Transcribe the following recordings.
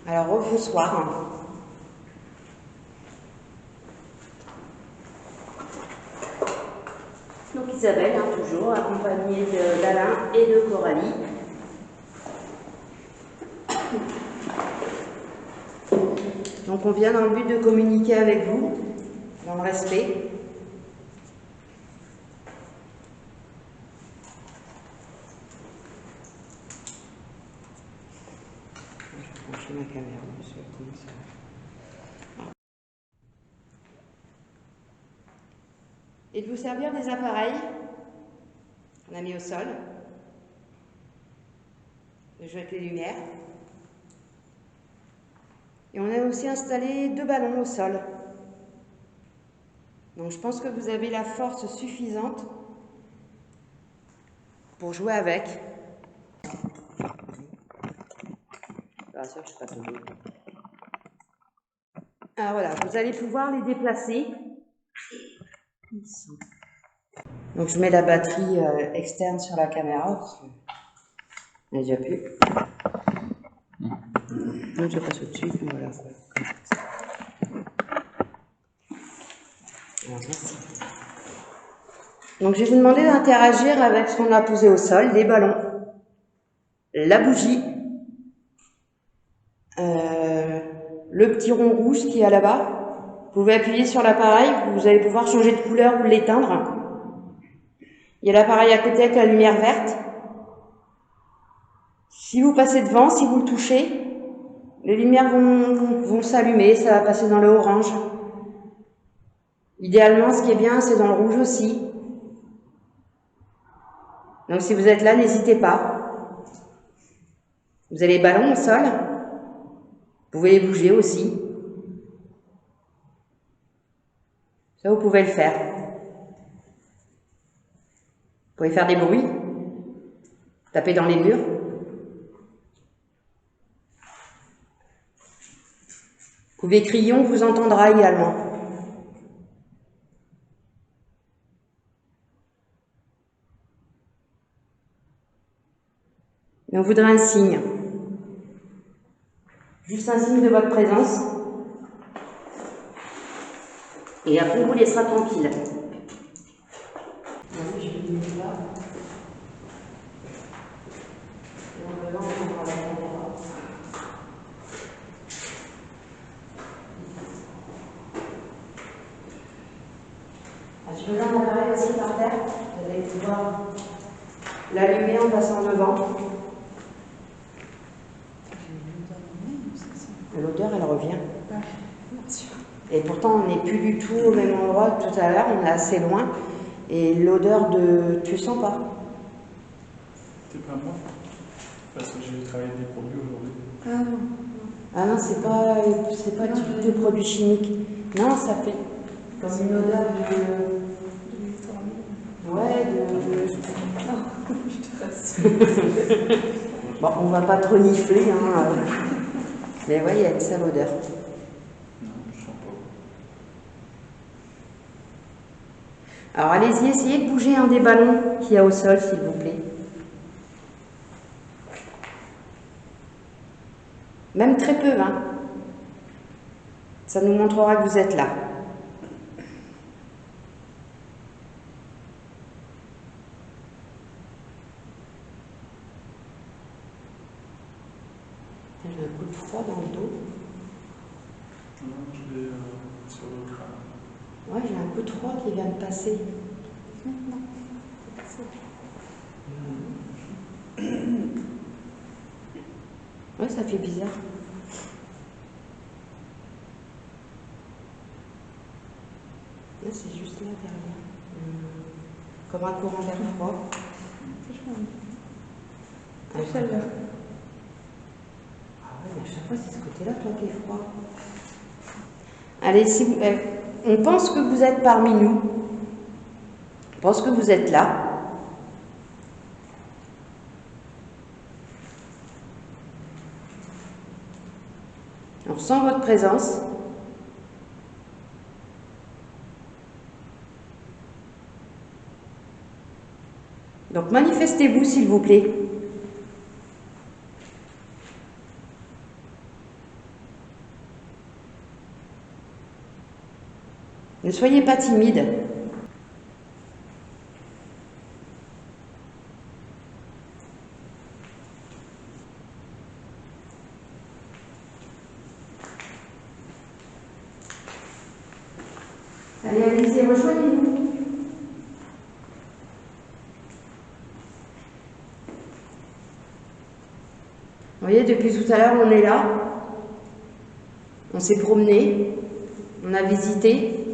Alors, bonsoir. Donc Isabelle, toujours, accompagnée d'Alain et de Coralie. Donc on vient dans le but de communiquer avec vous, dans le respect. Je vais brancher ma caméra, parce que comment ça va. Et de vous servir des appareils qu'on a mis au sol, de jouer avec les lumières. Et on a aussi installé 2 ballons au sol. Donc je pense que vous avez la force suffisante pour jouer avec. Ah, ça, je suis pas tombée. Ah voilà, vous allez pouvoir les déplacer. Donc je mets la batterie externe sur la caméra, parce que il n'y a déjà plus. Non, je passe au-dessus, voilà. Donc je vais vous demander d'interagir avec ce qu'on a posé au sol, les ballons, la bougie, le petit rond rouge qui est là-bas. Vous pouvez appuyer sur l'appareil, vous allez pouvoir changer de couleur ou l'éteindre. Il y a l'appareil à côté avec la lumière verte. Si vous passez devant, si vous le touchez, les lumières vont s'allumer, ça va passer dans le orange. Idéalement, ce qui est bien, c'est dans le rouge aussi. Donc si vous êtes là, n'hésitez pas. Vous avez les ballons au sol. Vous pouvez les bouger aussi. Ça, vous pouvez le faire. Vous pouvez faire des bruits. Taper dans les murs. Vous pouvez crier, on vous entendra également. Et on voudrait un signe. Juste un signe de votre présence. Et après, on vous laissera tranquille. Je vais mettre là. Et en devant, on prend la caméra. Je vais mettre l'appareil aussi par terre. Vous allez pouvoir l'allumer en passant devant. L'odeur, elle revient. Et pourtant, on n'est plus du tout au même endroit que tout à l'heure, on est assez loin. Et l'odeur de... Tu sens pas? C'est pas moi. Parce que j'ai travaillé des produits aujourd'hui. Ah non. Ah non, c'est pas de produits chimiques. Non, ça fait comme une odeur de... Ouais, de... Je te rassure. Bon, on va pas trop nifler, hein. Mais ouais, il y a une sale odeur. Non, je sens pas. Alors allez-y, essayez de bouger un des ballons qu'il y a au sol, s'il vous plaît. Même très peu, hein. Ça nous montrera que vous êtes là. J'ai un coup de froid dans le dos. Non, je l'ai sur le crâne. Ouais, j'ai un coup de froid qui vient de passer. Ouais, ça fait bizarre. Là, c'est juste là derrière. Comme un courant d'air froid. Ah, celle-là. Ah ouais, mais à chaque fois, c'est ce côté-là, toi, qui est froid. Allez, si vous, on pense que vous êtes parmi nous. On pense que vous êtes là. On ressent votre présence. Donc manifestez-vous, s'il vous plaît. Ne soyez pas timide. Allez, allez-y, rejoignez-nous. Vous voyez, depuis tout à l'heure, on est là. On s'est promené. On a visité.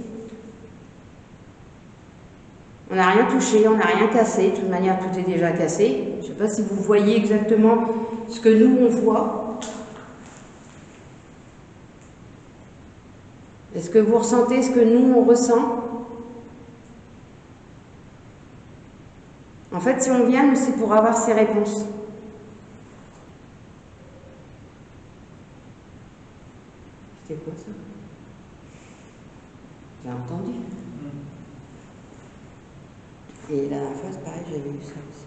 On n'a rien touché, on n'a rien cassé. De toute manière, tout est déjà cassé. Je ne sais pas si vous voyez exactement ce que nous, on voit. Est-ce que vous ressentez ce que nous, on ressent? En fait, si on vient, nous, c'est pour avoir ces réponses. C'était quoi ça? J'ai entendu. Et la dernière fois, c'est pareil, j'avais eu ça aussi.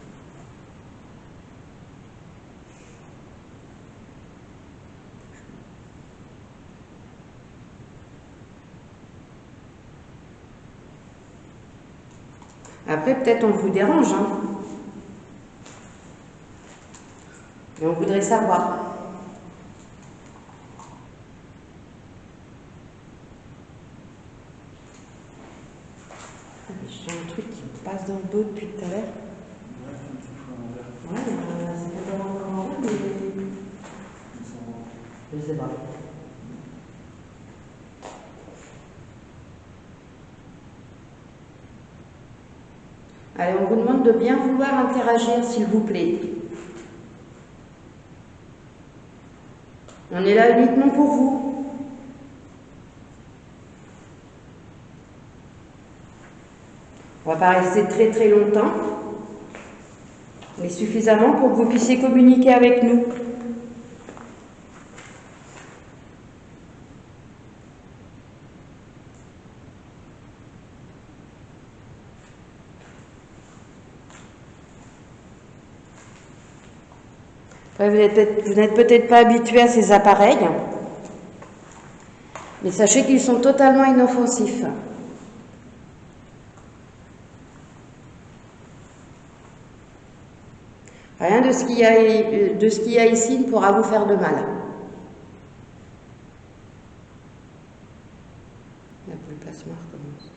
Après, peut-être on vous dérange, hein. Et on voudrait savoir. J'ai un truc qui me passe dans le dos depuis tout à l'heure. Ouais, un petit peu en vert. Ouais, c'est pas tellement encore en vert, mais... Ils sont... Je sais pas. Allez, on vous demande de bien vouloir interagir, s'il vous plaît. On est là uniquement pour vous. On va pas rester très très longtemps, mais suffisamment pour que vous puissiez communiquer avec nous. Après, vous n'êtes peut-être pas habitué à ces appareils, mais sachez qu'ils sont totalement inoffensifs. Rien de ce qu'il y a ici ne pourra vous faire de mal. La boule plasma recommence.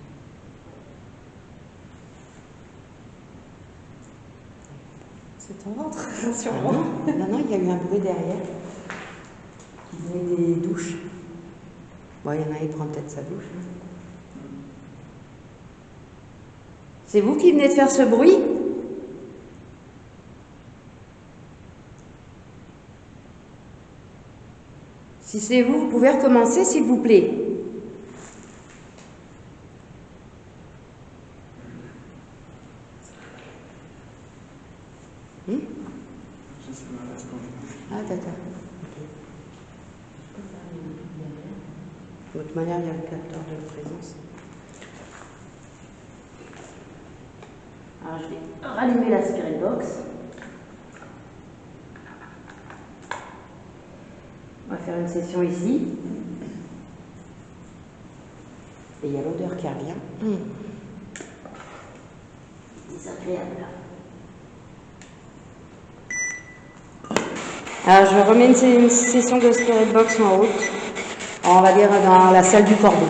C'est ton ventre, rassure-moi. Non, il y a eu un bruit derrière qui venait des douches. Bon, il y en a, il prend peut-être sa douche. C'est vous qui venez de faire ce bruit? Si c'est vous, vous pouvez recommencer, s'il vous plaît. Je sais pas, est-ce qu'on... Ah, d'accord. De toute manière, il y a le capteur de présence. Alors, je vais rallumer la Spirit Box. On va faire une session ici. Et il y a l'odeur qui revient. C'est agréable. Alors, je remets une session de Spirit Box en route. Alors, on va dire dans la salle du corbeau.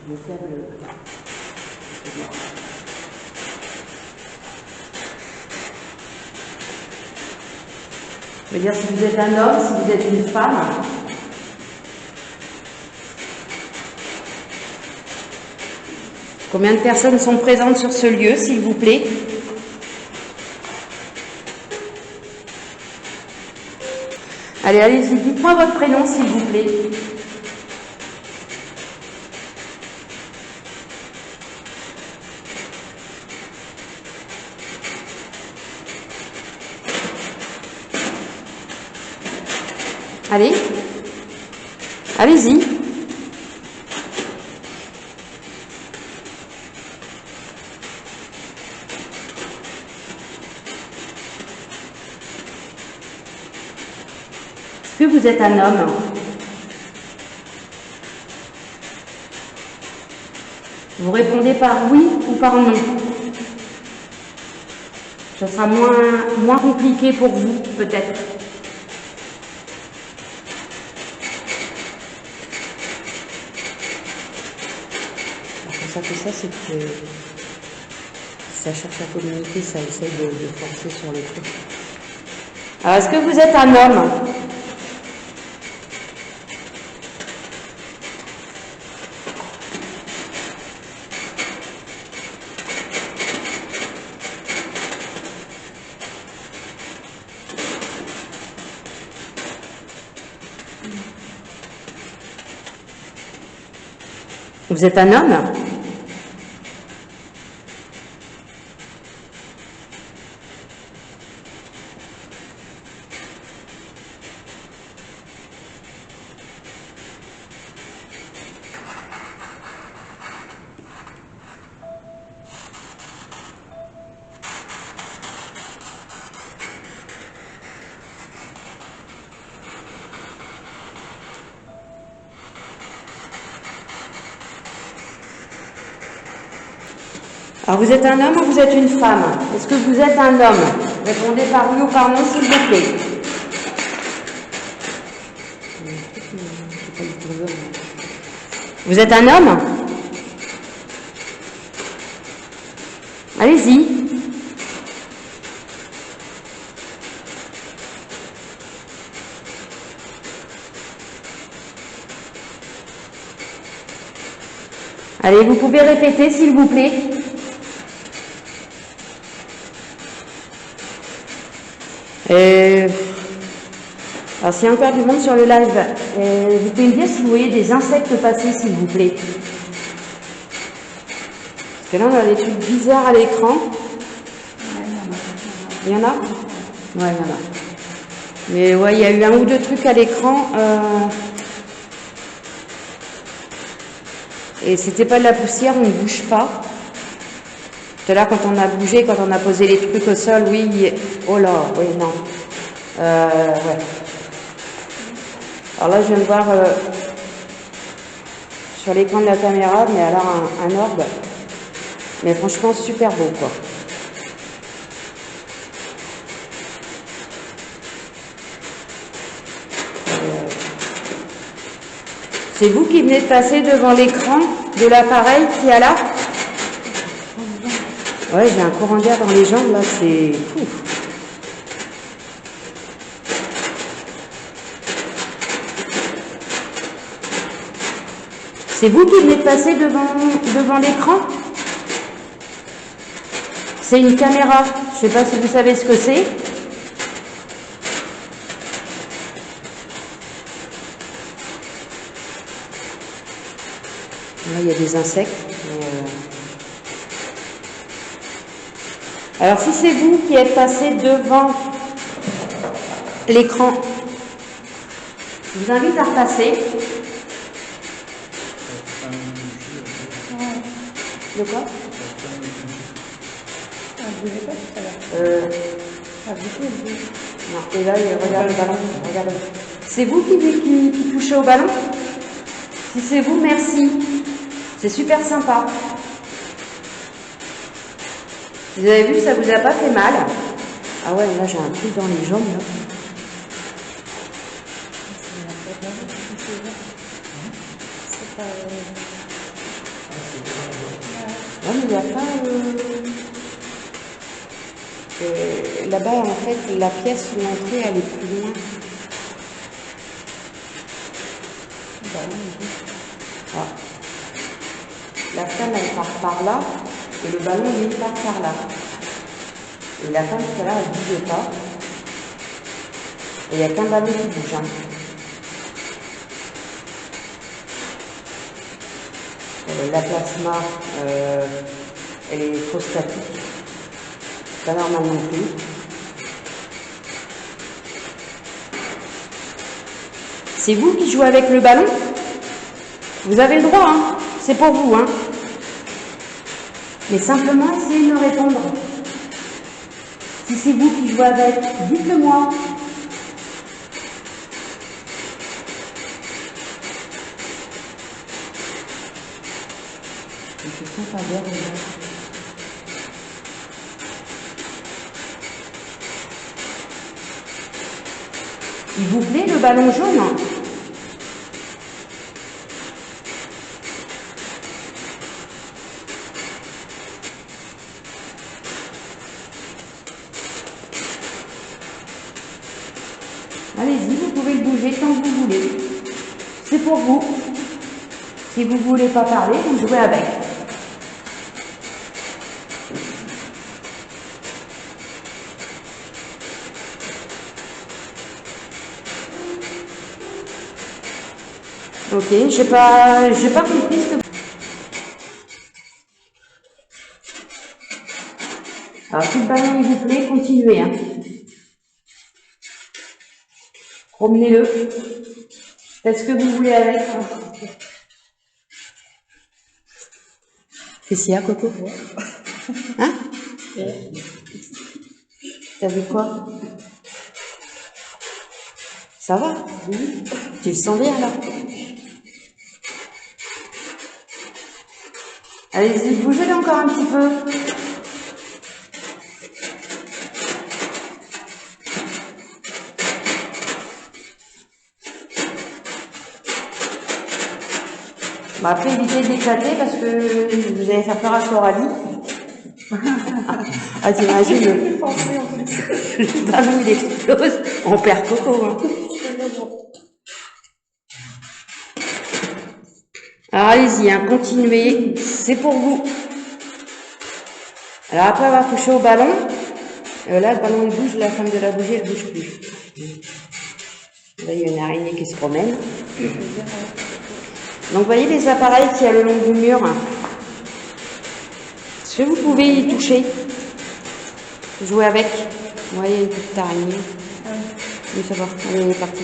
Je vais faire le... Je veux dire, si vous êtes un homme, si vous êtes une femme, combien de personnes sont présentes sur ce lieu, s'il vous plaît? Allez, allez-y, dites-moi votre prénom, s'il vous plaît. Allez. Allez-y. Est-ce que vous êtes un homme? Vous répondez par oui ou par non. Ce sera moins compliqué pour vous, peut-être. Quand ça fait ça, c'est que ça cherche à communiquer, ça essaie de forcer sur le truc. Alors, est-ce que vous êtes un homme? Vous êtes un homme? Alors, vous êtes un homme ou vous êtes une femme? Est-ce que vous êtes un homme? Répondez par oui ou par non, s'il vous plaît. Vous êtes un homme? Allez-y. Allez, vous pouvez répéter, s'il vous plaît. Alors, s'il y a encore du monde sur le live, vous pouvez me dire si vous voyez des insectes passer, s'il vous plaît. Parce que là, on a des trucs bizarres à l'écran. Il y en a? Ouais, il y en a. Mais ouais, il y a eu un ou deux trucs à l'écran. Et c'était pas de la poussière, on ne bouge pas. Tout à l'heure, quand on a bougé, quand on a posé les trucs au sol, oui. Oh là, oui, non. Ouais. Alors là, je viens de voir sur l'écran de la caméra, mais alors un orbe. Mais franchement, super beau, quoi. C'est vous qui venez de passer devant l'écran de l'appareil qui est là? Ouais, j'ai un courant d'air dans les jambes, là, c'est fou. C'est vous qui venez de passer devant l'écran? C'est une caméra. Je ne sais pas si vous savez ce que c'est. Là, il y a des insectes. Alors, si c'est vous qui êtes passé devant l'écran, je vous invite à repasser. De quoi? Je ne pas tout à l'heure. Non, et là, regarde le ballon. Regarde. C'est vous qui touchez au ballon? Si c'est vous, merci. C'est super sympa. Vous avez vu, ça vous a pas fait mal? Ah ouais, là j'ai un truc dans les jambes là. Ouais, mais il n'y a pas... là-bas, en fait, la pièce où l'entrée, elle est plus loin. Ah. La femme, elle part par là, et le ballon, lui, part par là. Et la femme, tout à l'heure, elle ne bouge pas. Et il n'y a qu'un ballon qui bouge. Hein. La plasma, elle est trop statique. Pas normal non plus. C'est vous qui jouez avec le ballon? Vous avez le droit, hein? C'est pour vous, hein? Mais simplement, essayez de me répondre. Si c'est vous qui jouez avec, dites-le moi. Je sens pas bien, il vous plaît le ballon jaune? Allez-y, vous pouvez le bouger tant que vous voulez. C'est pour vous. Si vous ne voulez pas parler, vous jouez avec. Ok, j'ai pas compris ce que... Alors, si le ballon il vous plaît, continuez. Hein. Promenez-le. Faites ce que vous voulez avec. Qu'est-ce qu'il y a, Coco? Hein? T'as vu quoi? Ça va? Oui. Tu le sens bien, là? Allez-y, bougez-le encore un petit peu. Bah après, évitez d'éclater parce que vous allez faire peur à Coralie. Ah, t'imagines, le ballon il explose, on perd Coco. Hein. Alors allez-y, hein, continuez, c'est pour vous. Alors après avoir touché au ballon, là le ballon il bouge, la femme de la bougie elle bouge plus. Là il y a une araignée qui se promène. Donc vous voyez les appareils qu'il y a le long du mur. Est-ce que vous pouvez y toucher? Jouer avec? Vous voyez une petite araignée. Oui, ça va, allez, on est parti.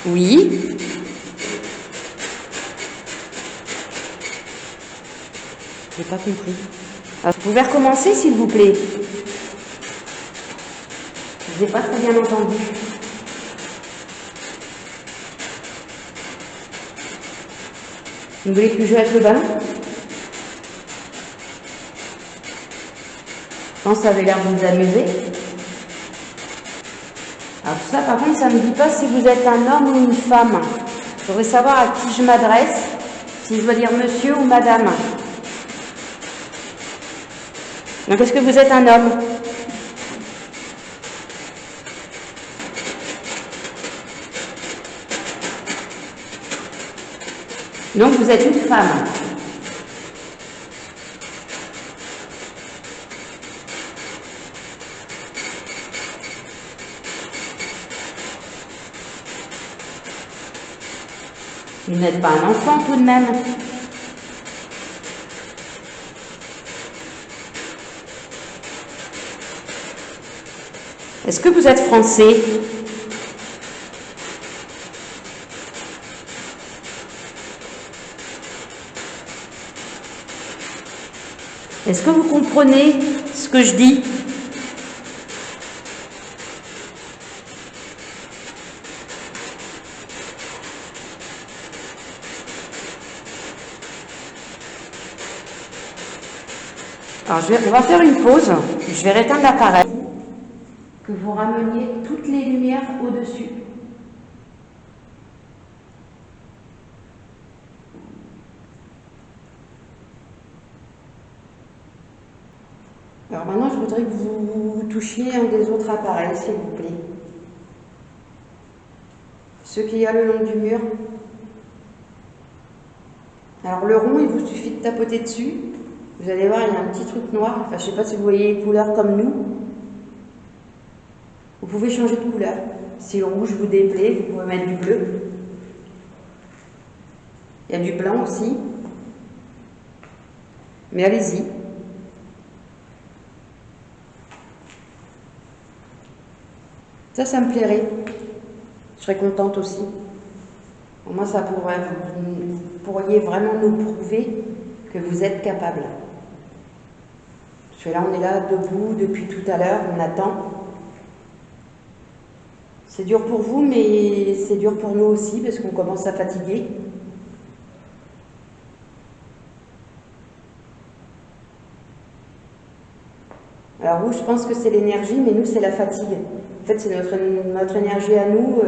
Oui. J'ai pas compris. Alors, vous pouvez recommencer s'il vous plaît. Je n'ai pas très bien entendu. Vous voulez plus jouer avec le ballon? Je pense que ça avait l'air de vous amuser. Alors tout ça, par contre, ça ne me dit pas si vous êtes un homme ou une femme. Je voudrais savoir à qui je m'adresse, si je dois dire monsieur ou madame. Donc est-ce que vous êtes un homme? Donc vous êtes une femme. Vous n'êtes pas un enfant tout de même. Est-ce que vous êtes français? Est-ce que vous comprenez ce que je dis? Alors, on va faire une pause. Je vais éteindre l'appareil. Que vous rameniez toutes les lumières au-dessus. Alors maintenant, je voudrais que vous touchiez un des autres appareils, s'il vous plaît. Ceux qu'il y a le long du mur. Alors le rond, il vous suffit de tapoter dessus. Vous allez voir, il y a un petit truc noir. Enfin, je ne sais pas si vous voyez les couleurs comme nous. Vous pouvez changer de couleur. Si le rouge vous déplaît, vous pouvez mettre du bleu. Il y a du blanc aussi. Mais allez-y. Ça me plairait. Je serais contente aussi. Pour moi, ça pourrait, vous pourriez vraiment nous prouver que vous êtes capable. Parce que là, on est là, debout, depuis tout à l'heure, on attend. C'est dur pour vous, mais c'est dur pour nous aussi, parce qu'on commence à fatiguer. Alors vous, je pense que c'est l'énergie, mais nous, c'est la fatigue. En fait, c'est notre énergie à nous,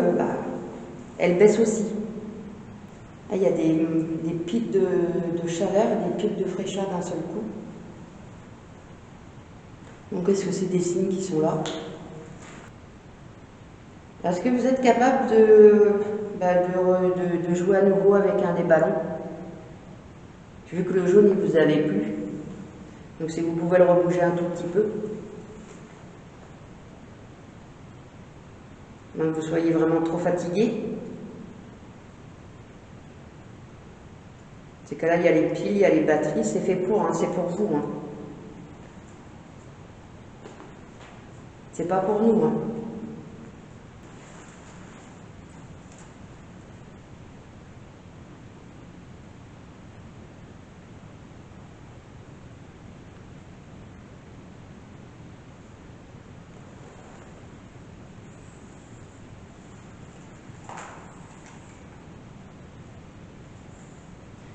elle baisse aussi. Là, il y a des pics de chaleur, des pics de fraîcheur d'un seul coup. Donc, est-ce que c'est des signes qui sont là? Est-ce que vous êtes capable de jouer à nouveau avec un des ballons? Vu que le jaune, il vous avait plu. Donc si vous pouvez le rebouger un tout petit peu. Donc vous soyez vraiment trop fatigué. C'est que là, il y a les piles, il y a les batteries, c'est fait pour, hein, c'est pour vous. Hein. C'est pas pour nous. Hein.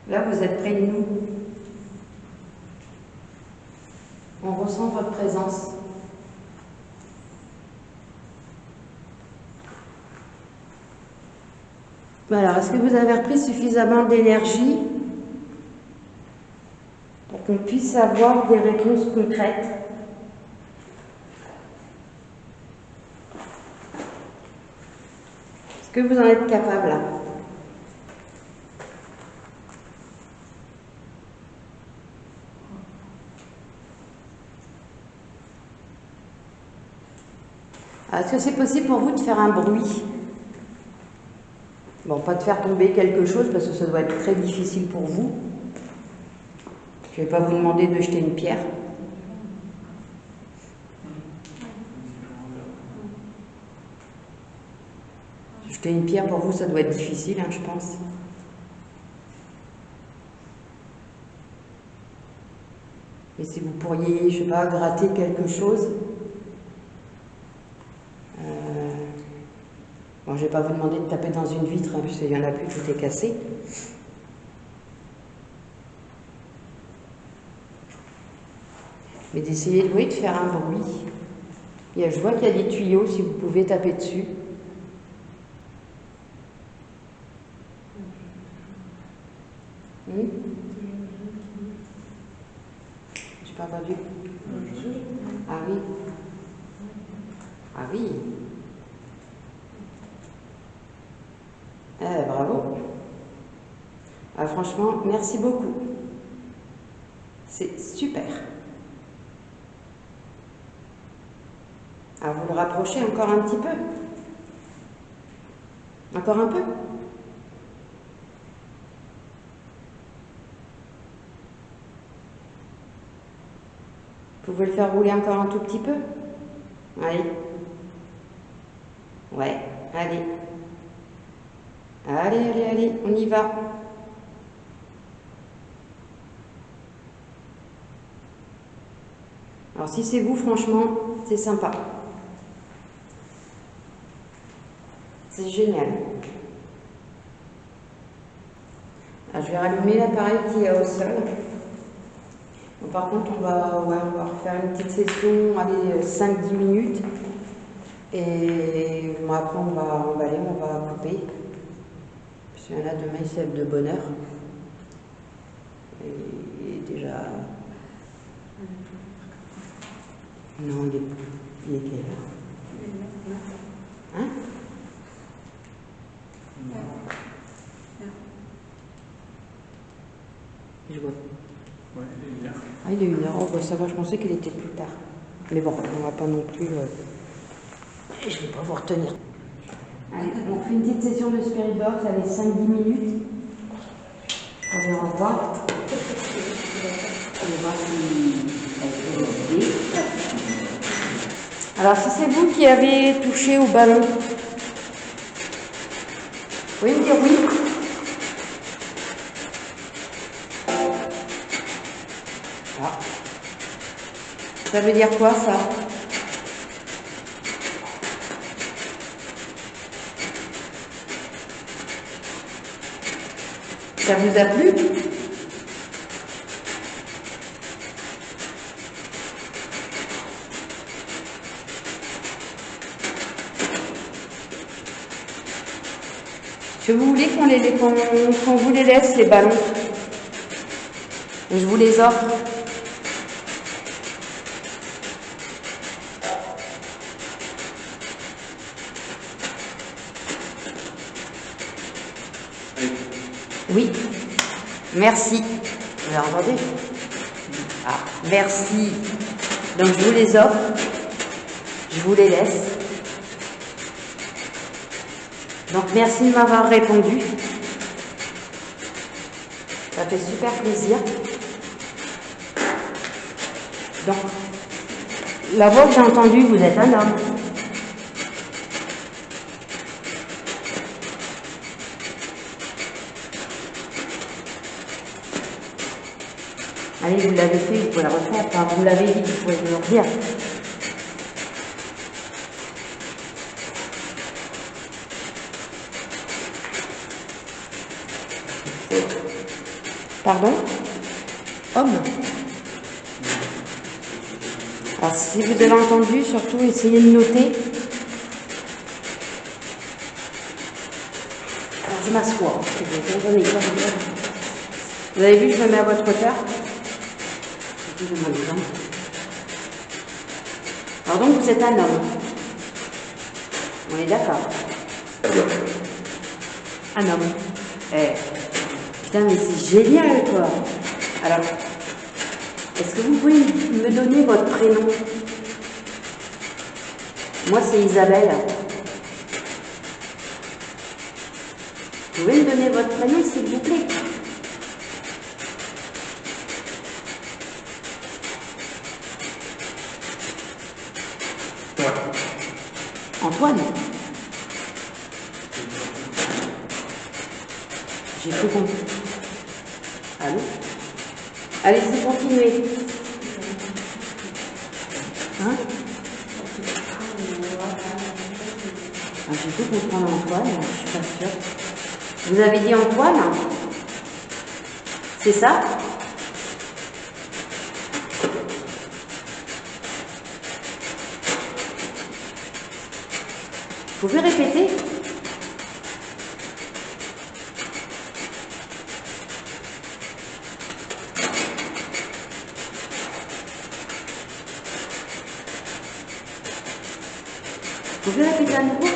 Là, vous êtes près de nous. On ressent votre présence. Alors, est-ce que vous avez repris suffisamment d'énergie pour qu'on puisse avoir des réponses concrètes? Est-ce que vous en êtes capable là? Est-ce que c'est possible pour vous de faire un bruit? Bon, pas de faire tomber quelque chose parce que ça doit être très difficile pour vous. Je ne vais pas vous demander de jeter une pierre. Jeter une pierre pour vous, ça doit être difficile, hein, je pense. Mais si vous pourriez, je ne sais pas, gratter quelque chose. Bon, je ne vais pas vous demander de taper dans une vitre, hein, puisqu'il n'y en a plus, tout est cassé. Mais d'essayer de faire un bruit. Je vois qu'il y a des tuyaux, si vous pouvez taper dessus. J'ai pas entendu. Ah oui. Ah oui. Bravo. Ah, franchement, merci beaucoup. C'est super. Alors, vous le rapprochez encore un petit peu. Encore un peu. Vous pouvez le faire rouler encore un tout petit peu. Allez. Ouais, allez. Allez, allez, allez, on y va. Alors si c'est vous, franchement, c'est sympa. C'est génial. Alors, je vais rallumer l'appareil qui est au sol. Bon, par contre, on va refaire une petite session, allez, 5-10 minutes. Et bon, après, on va emballer, on va couper. Parce qu'il y en a demain, ils se lèvent de bonne heure. Et déjà... Non, il est quelle heure? Hein? Je vois. Ouais, il est 1h. Ah, il est 1h. Oh, bah, ça va, je pensais qu'il était plus tard. Mais bon, on va pas non plus... Je vais pas vous retenir. Allez, on fait une petite session de Spirit Box, allez, 5-10 minutes. On va revoir. On va voir si elle peut aider. Alors, si c'est vous qui avez touché au ballon, Vous pouvez me dire oui? Ah. Ça veut dire quoi ça? Ça vous a plu? Est-ce que vous voulez qu'on vous les laisse, les ballons? Je vous les offre. Oui, merci. Vous avez entendu? Ah, merci. Donc je vous les offre. Je vous les laisse. Donc merci de m'avoir répondu. Ça fait super plaisir. Donc, la voix que j'ai entendue, vous êtes un homme. Allez, vous l'avez fait, vous pouvez le refaire. Enfin, vous l'avez dit, vous pouvez me le redire. Pardon? Homme. Alors, si vous avez entendu, surtout essayez de noter. Alors, je m'assois. Vous avez vu, je me mets à votre hauteur. Alors donc, vous êtes un homme. On est d'accord. Un homme. Putain, mais c'est génial, quoi. Alors, est-ce que vous pouvez me donner votre prénom? Moi, c'est Isabelle. Vous pouvez me donner votre prénom, s'il vous plaît? Antoine. J'ai tout compris. Allô? Allez-y, continuez. Hein? Ah, j'ai tout compris en Antoine, je suis pas sûre. Vous avez dit Antoine? C'est ça? Vous pouvez répéter? Vous pouvez répéter à nouveau?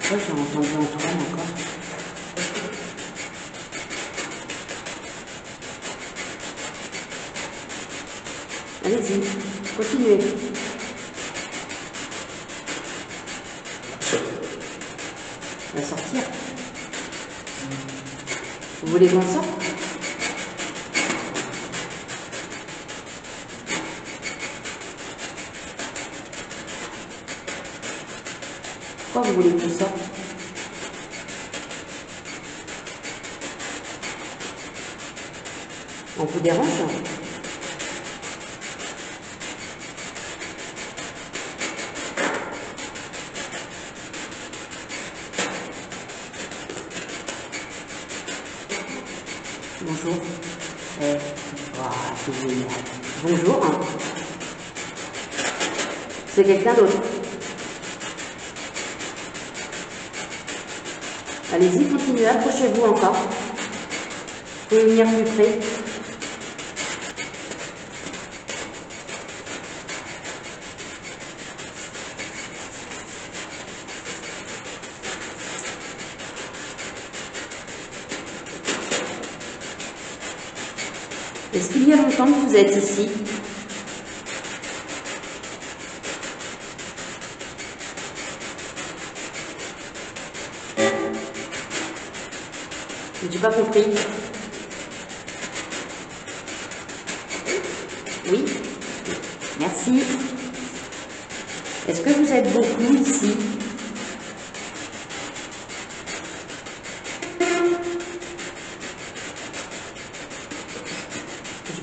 Pourquoi j'ai entendu Antoine encore? Allez-y, continuez. On va sortir. Vous voulez qu'on sorte? Pourquoi vous voulez qu'on sorte? On vous dérange? Bonjour. C'est génial. Bonjour. C'est quelqu'un d'autre. Allez-y, continuez, approchez-vous encore. Vous pouvez venir plus près. Est-ce qu'il y a longtemps que vous êtes ici? J'ai pas compris. Oui. Merci. Est-ce que vous êtes beaucoup ici?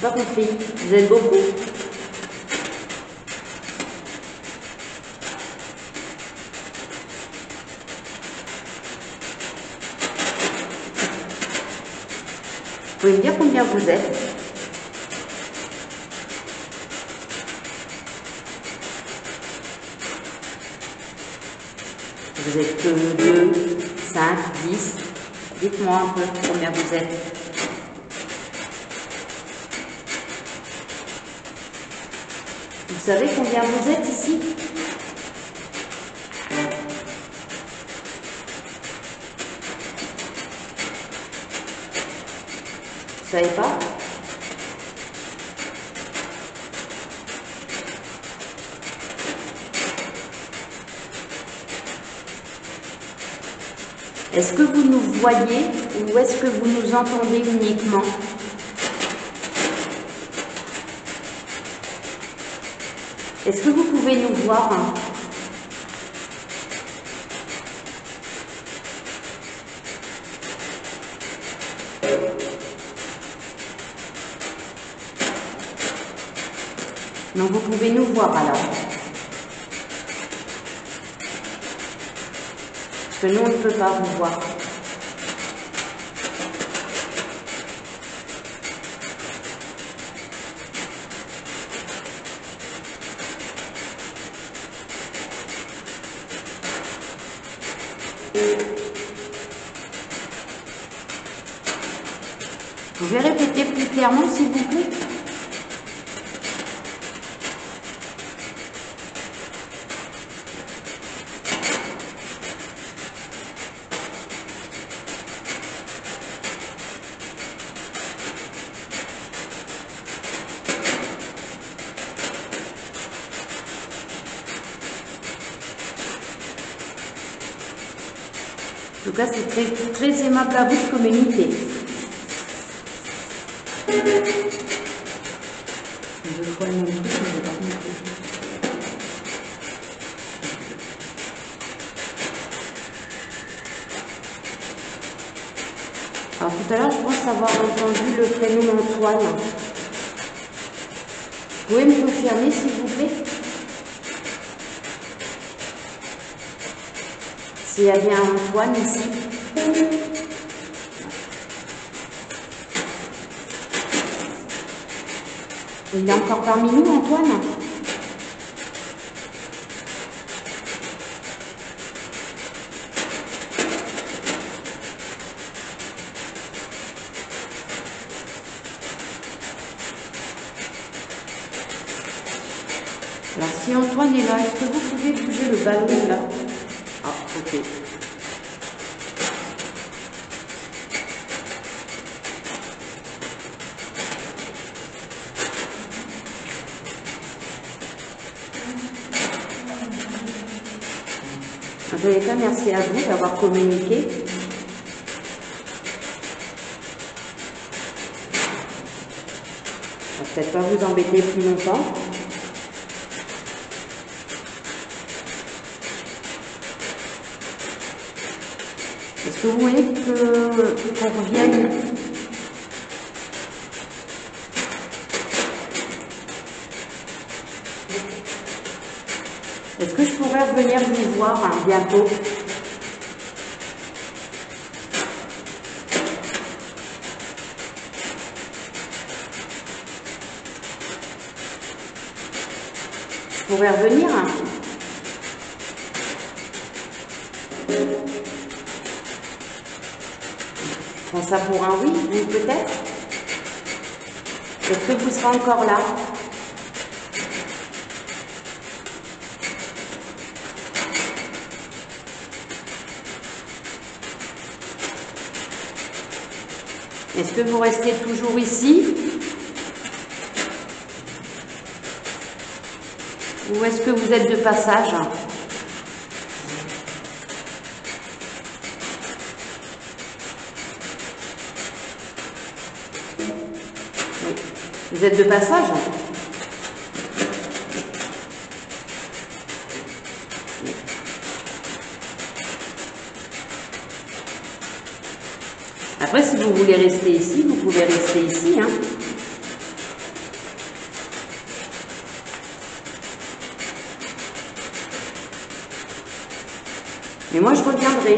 pas compris. Vous êtes beaucoup? Vous pouvez me dire combien vous êtes? Vous êtes 2, 5, 10. Dites-moi un peu combien vous êtes. Vous savez combien vous êtes ici? Vous savez pas? Est-ce que vous nous voyez ou est-ce que vous nous entendez uniquement? Est-ce que vous pouvez nous voir? Non, vous pouvez nous voir alors. Parce que nous, on ne peut pas vous voir. Vous pouvez répéter plus clairement, s'il vous plaît? En tout cas, c'est très, très aimable à vous de communiquer. Deux fois le même truc, mais j'ai pas compris. Alors tout à l'heure, je pense avoir entendu le prénom Antoine. Vous pouvez me confirmer, s'il vous plaît? S'il y a bien Antoine ici. Il est encore parmi nous, Antoine? Alors, si Antoine est là, est-ce que vous pouvez bouger le ballon là? Ah, ok. En tous les cas, merci à vous d'avoir communiqué. Je ne vais peut-être pas vous embêter plus longtemps. Est-ce que vous voulez qu'on revienne? Est-ce que je pourrais revenir vous voir bientôt? Je pourrais revenir? Je prends ça pour un oui, vous peut-être? Est-ce que vous serez encore là? Est-ce que vous restez toujours ici? Ou est-ce que vous êtes de passage? Vous êtes de passage? Après, si vous voulez rester ici, vous pouvez rester ici, hein. Mais moi, je reviendrai.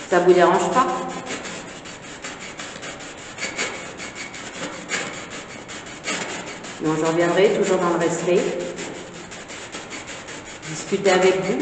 Ça vous dérange pas? Non, je reviendrai toujours dans le respect. Discuter avec vous.